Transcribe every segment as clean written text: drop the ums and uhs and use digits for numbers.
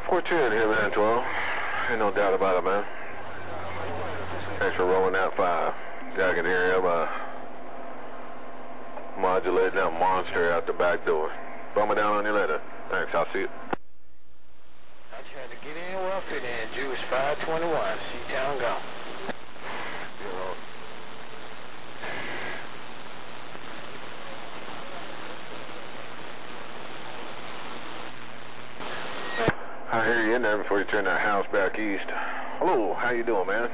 410 here, man, 12. Ain't no doubt about it, man. Thanks for rolling that 5. I can hear him modulating that monster out the back door. Bum it down on you later. Thanks, I'll see you. I tried to get in, well, fit in. Juice 521. C-Town go. I hear you in there before you turn that house back east. Hello, how you doing, man?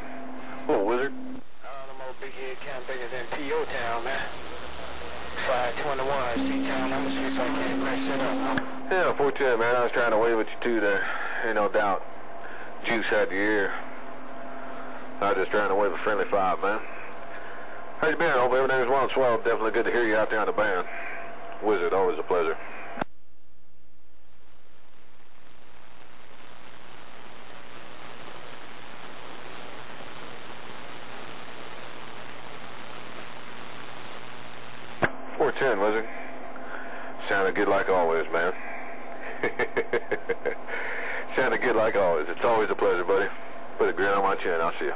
Hello, wizard. I'm old big head count bigger than P.O. Town, man. 521, C-Town. I'm gonna see if I can mess it up. Yeah, 410, man. I was trying to wave at you too there. Ain't no doubt. Juice had your ear. I was just trying to wave a friendly 5, man. How you been? Hope everything's well and swell. Definitely good to hear you out there on the band. Wizard, always a pleasure. Wizard. Sounded good like always, man. Sounded good like always. It's always a pleasure, buddy. Put a grin on my chin. I'll see you.